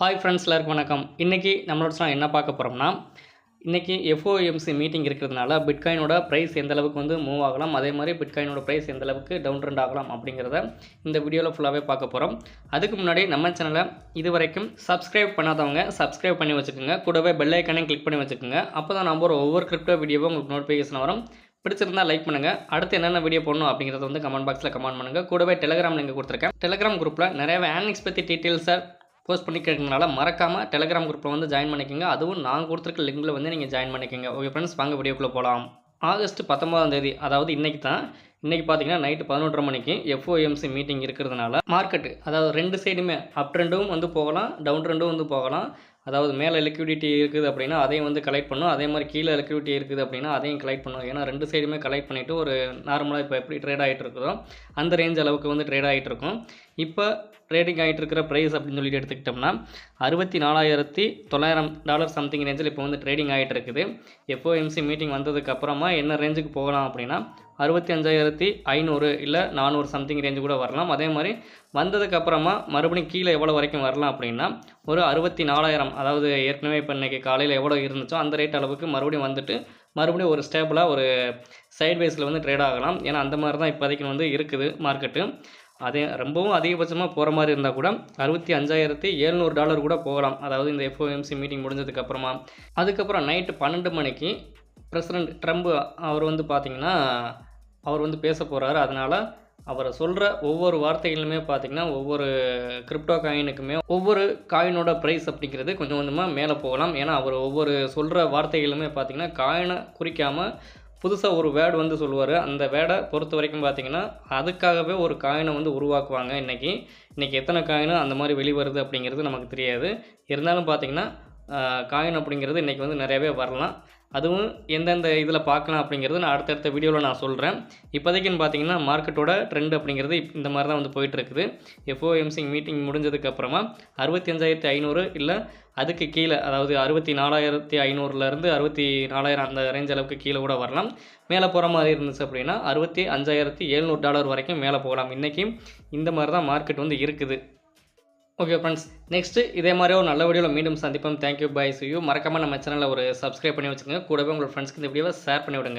Hi friends, எல்லாருக்கும் வணக்கம். இன்றைக்கி நம்மளோட என்ன பார்க்க போகிறோம்னா, இன்றைக்கி எஃப்ஓஎம்சி மீட்டிங் இருக்கிறதுனால பிட்காயினோட ப்ரைஸ் எந்த அளவுக்கு மூவ் ஆகலாம், அதே மாதிரி பிட்காயினோட ப்ரைஸ் எந்த அளவுக்கு டவுன் ட்ரெண்ட் ஆகலாம் அப்படிங்கிறத இந்த வீடியோவில் ஃபுல்லாகவே பார்க்க போகிறோம். அதுக்கு முன்னாடி நம்ம சேனலை இது வரைக்கும் சப்ஸ்கிரைப் பண்ணாதவங்க சப்ஸ்கிரைப் பண்ணி வச்சுக்கோங்க. கூடவே பெல் ஐக்கானையும் கிளிக் பண்ணி வச்சுக்கோங்க. அப்போ தான் நம்ம ஒவ்வொரு கிரிப்டோ வீடியோவும் உங்களுக்கு நோட்டிஃபிகேஷன் வரும். பிடிச்சிருந்தா லைக் பண்ணுங்கள். அடுத்து என்னென்ன வீடியோ போடணும் அப்படிங்கிறத கமெண்ட் பாக்ஸில் கமெண்ட் பண்ணுங்கள். கூடவே டெலிகிராம் லிங்க் கொடுத்துருக்கேன். டெலிகிராம் குரூப்பில் நிறைய ஏர்னிங்ஸ் பற்றி டீட்டெயில்ஸை போஸ்ட் பண்ணிக்கிறதுனால மறக்காமல் டெலிகிராம் குரூப்பில் ஜாயின் பண்ணிக்கோங்க. அதுவும் நான் கொடுத்துருக்க லிங்கில் நீங்கள் ஜாயின் பண்ணிக்கோங்க. ஓகே ஃப்ரெண்ட்ஸ், வாங்க வீடியோக்குள்ளே போகலாம். ஆகஸ்ட் 19 அதாவது இன்றைக்கி பார்த்தீங்கன்னா நைட்டு 11:30 மணிக்கு எஃப்ஓஎம்சி மீட்டிங் இருக்கிறதுனால மார்க்கெட்டு அதாவது ரெண்டு சைடுமே அப் ட்ரெண்டும் போகலாம், டவுன் ட்ரெண்டும் போகலாம். அதாவது மேலே லிக்விடிட்டி இருக்குது அப்படின்னா அதையும் கலெக்ட் பண்ணும், அதே மாதிரி கீழே லிக்விடிட்டி இருக்குது அப்படின்னா அதையும் கலெக்ட் பண்ணும். ஏன்னா ரெண்டு சைடுமே கலெக்ட் பண்ணிவிட்டு ஒரு நார்மலாக இப்போ எப்படி ட்ரேட் ஆகிட்டு இருக்குதோ அந்த ரேஞ்ச் அளவுக்கு ட்ரேட் ஆகிட்டு இருக்கும். இப்போ ட்ரேடிங் ஆகிட்டு இருக்கிற ப்ரைஸ் அப்படின்னு சொல்லிட்டு எடுத்துக்கிட்டோம்னா $64,900 சம்திங் ரேஞ்சில் இப்போ ட்ரேடிங் ஆகிட்டு இருக்குது. எஃப்ஓஎம்சி மீட்டிங் வந்ததுக்கு அப்புறமா என்ன ரேஞ்சுக்கு போகலாம் அப்படின்னா 65,500 இல்லை 400 சம்திங் ரேஞ்சு கூட வரலாம். அதே மாதிரி வந்ததுக்கப்புறமா மறுபடியும் கீழே எவ்வளோ வரைக்கும் வரலாம் அப்படின்னா ஒரு 64,000, அதாவது ஏற்கனவே இப்போ இன்றைக்கி காலையில் எவ்வளோ இருந்துச்சோ அந்த ரேட் அளவுக்கு மறுபடியும் ஒரு ஸ்டேபிளாக ஒரு சைட்வேஸில் ட்ரேட் ஆகலாம். ஏன்னா அந்த மாதிரி தான் இப்போதைக்கு இருக்குது மார்க்கெட்டு. அதே ரொம்பவும் அதிகபட்சமாக போகிற மாதிரி இருந்தால் கூட $65,700 கூட போகலாம். அதாவது இந்த எஃப்ஓஎம்சி மீட்டிங் முடிஞ்சதுக்கப்புறமா. அதுக்கப்புறம் நைட்டு 12 மணிக்கு பிரசிடெண்ட் ட்ரம்ப் அவர் பார்த்திங்கன்னா அவர் பேச போகிறாரு. அதனால் அவர் சொல்கிற ஒவ்வொரு வார்த்தைகளுமே பார்த்திங்கன்னா ஒவ்வொரு கிரிப்டோ காயினுக்குமே ஒவ்வொரு காயினோட ப்ரைஸ் அப்படிங்கிறது கொஞ்சம் கொஞ்சமாக மேலே போகலாம். ஏன்னா அவர் ஒவ்வொரு சொல்கிற வார்த்தைகளுமே பார்த்திங்கன்னா காயினை குறிக்காமல் புதுசாக ஒரு வேர்டு சொல்லுவார். அந்த வேர்டை பொறுத்த வரைக்கும் பார்த்திங்கன்னா அதுக்காகவே ஒரு காயினை உருவாக்குவாங்க. இன்றைக்கி எத்தனை காயினு அந்த மாதிரி வெளிவருது அப்படிங்கிறது நமக்கு தெரியாது. இருந்தாலும் பார்த்திங்கன்னா காயின் அப்படிங்கிறது இன்றைக்கி நிறையவே வரலாம். அதுவும் எந்தெந்த இதில் பார்க்கலாம் அப்படிங்கிறது நான் அடுத்தடுத்த வீடியோவில் நான் சொல்கிறேன். இப்போதைக்குன்னு பார்த்தீங்கன்னா மார்க்கெட்டோட ட்ரெண்ட் அப்படிங்கிறது இந்த மாதிரி தான் போயிட்டுருக்குது. எஃப்ஓஎம்சி மீட்டிங் முடிஞ்சதுக்கப்புறமா 65,500 இல்லை அதுக்கு கீழே, அதாவது 64,500லேருந்து 64,000 அந்த ரேஞ்ச் அளவுக்கு கீழே கூட வரலாம். மேலே போகிற மாதிரி இருந்துச்சு அப்படின்னா $65,700 வரைக்கும் மேலே போகலாம். இன்றைக்கி இந்த மாதிரி தான் மார்க்கெட் இருக்குது. ஓகே ஃப்ரெண்ட்ஸ், நெக்ஸ்ட்டு இதே மாதிரி ஒரு நல்ல வீடியோவில் மீண்டும் சந்திப்போம். Thank you, bye, see you. மறக்காமல் நம்ம சேனலில் ஒரு சப்ஸ்கிரைப் பண்ணி வச்சுக்கோங்க. கூடவே உங்கள் ஃப்ரெண்ட்ஸ்க்கு இந்த வீடியோவை ஷேர் பண்ணி விடுங்க.